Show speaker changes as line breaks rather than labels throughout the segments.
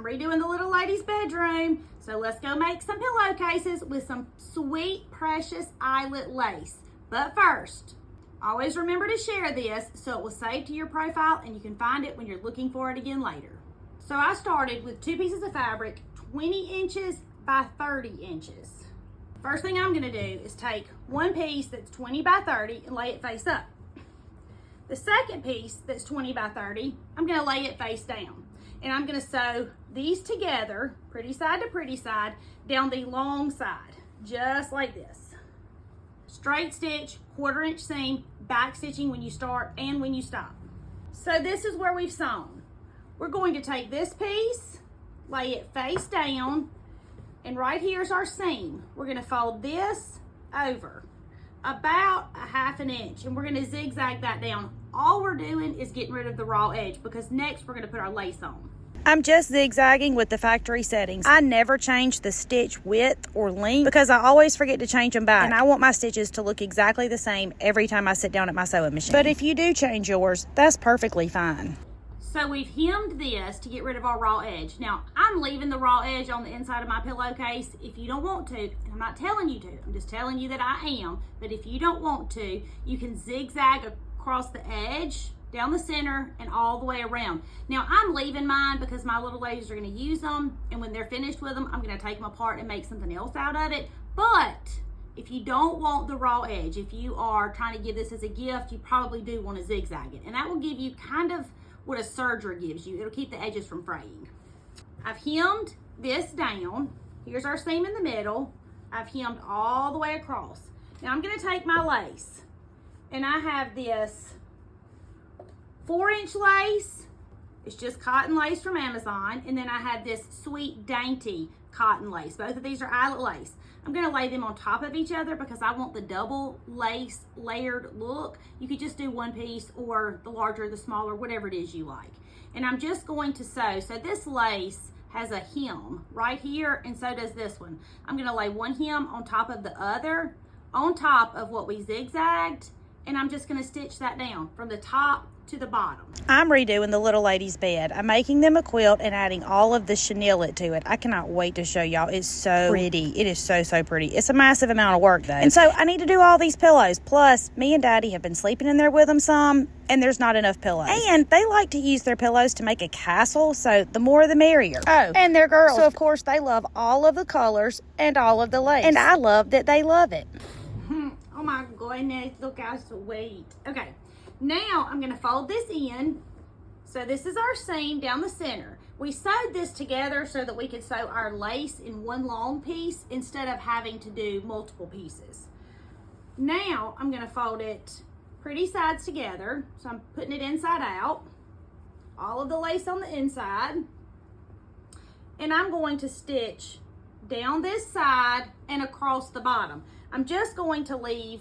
redoing the little lady's bedroom, so let's go make some pillowcases with some sweet, precious eyelet lace. But first, always remember to share this so it will save to your profile and you can find it when you're looking for it again later. So I started with 2 pieces of fabric, 20 inches by 30 inches. First thing I'm gonna do is take one piece that's 20 by 30 and lay it face up. The second piece that's 20 by 30, I'm gonna lay it face down. And I'm gonna sew these together, pretty side to pretty side, down the long side, just like this. Straight stitch, 1/4 inch seam, back stitching when you start and when you stop. So this is where we've sewn. We're going to take this piece, lay it face down, and right here's our seam. We're gonna fold this over about 1/2 inch, and we're gonna zigzag that down. All we're doing is getting rid of the raw edge because next we're gonna put our lace on.
I'm just zigzagging with the factory settings. I never change the stitch width or length because I always forget to change them back. And I want my stitches to look exactly the same every time I sit down at my sewing machine. But if you do change yours, that's perfectly fine.
So we've hemmed this to get rid of our raw edge. Now, I'm leaving the raw edge on the inside of my pillowcase. If you don't want to, and I'm not telling you to, I'm just telling you that I am, but if you don't want to, you can zigzag across the edge, down the center, and all the way around. Now, I'm leaving mine because my little ladies are gonna use them, and when they're finished with them, I'm gonna take them apart and make something else out of it. But if you don't want the raw edge, if you are trying to give this as a gift, you probably do wanna zigzag it. And that will give you kind of what a serger gives you. It'll keep the edges from fraying. I've hemmed this down. Here's our seam in the middle. I've hemmed all the way across. Now I'm gonna take my lace, and I have this 4-inch lace. It's just cotton lace from Amazon. And then I have this sweet dainty cotton lace. Both of these are eyelet lace. I'm gonna lay them on top of each other because I want the double lace layered look. You could just do one piece or the larger, the smaller, whatever it is you like. And I'm just going to sew. So this lace has a hem right here, and so does this one. I'm gonna lay one hem on top of the other, on top of what we zigzagged, and I'm just gonna stitch that down from the top to the bottom.
I'm redoing the little lady's bed. I'm making them a quilt and adding all of the chenille to it. I cannot wait to show y'all. It's so pretty. It is so, so pretty. It's a massive amount of work though. And so I need to do all these pillows. Plus, me and Daddy have been sleeping in there with them some, and there's not enough pillows. And they like to use their pillows to make a castle, so the more the merrier. Oh, and they're girls. So of course they love all of the colors and all of the lace. And I love that they love it.
Oh my goodness, look how sweet. Okay. Now I'm gonna fold this in. So this is our seam down the center. We sewed this together so that we could sew our lace in one long piece instead of having to do multiple pieces. Now I'm gonna fold it pretty sides together. So I'm putting it inside out, all of the lace on the inside. And I'm going to stitch down this side and across the bottom. I'm just going to leave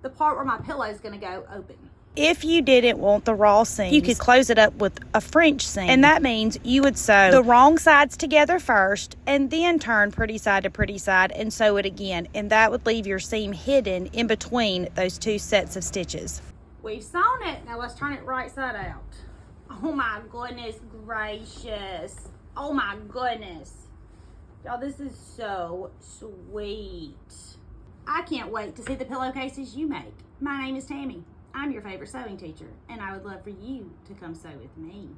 the part where my pillow is gonna go open.
If you didn't want the raw seams, you could close it up with a French seam. And that means you would sew the wrong sides together first and then turn pretty side to pretty side and sew it again. And that would leave your seam hidden in between those two sets of stitches.
We've sewn it. Now let's turn it right side out. Oh my goodness gracious. Oh my goodness. Y'all, this is so sweet. I can't wait to see the pillowcases you make. My name is Tammy. I'm your favorite sewing teacher, and I would love for you to come sew with me.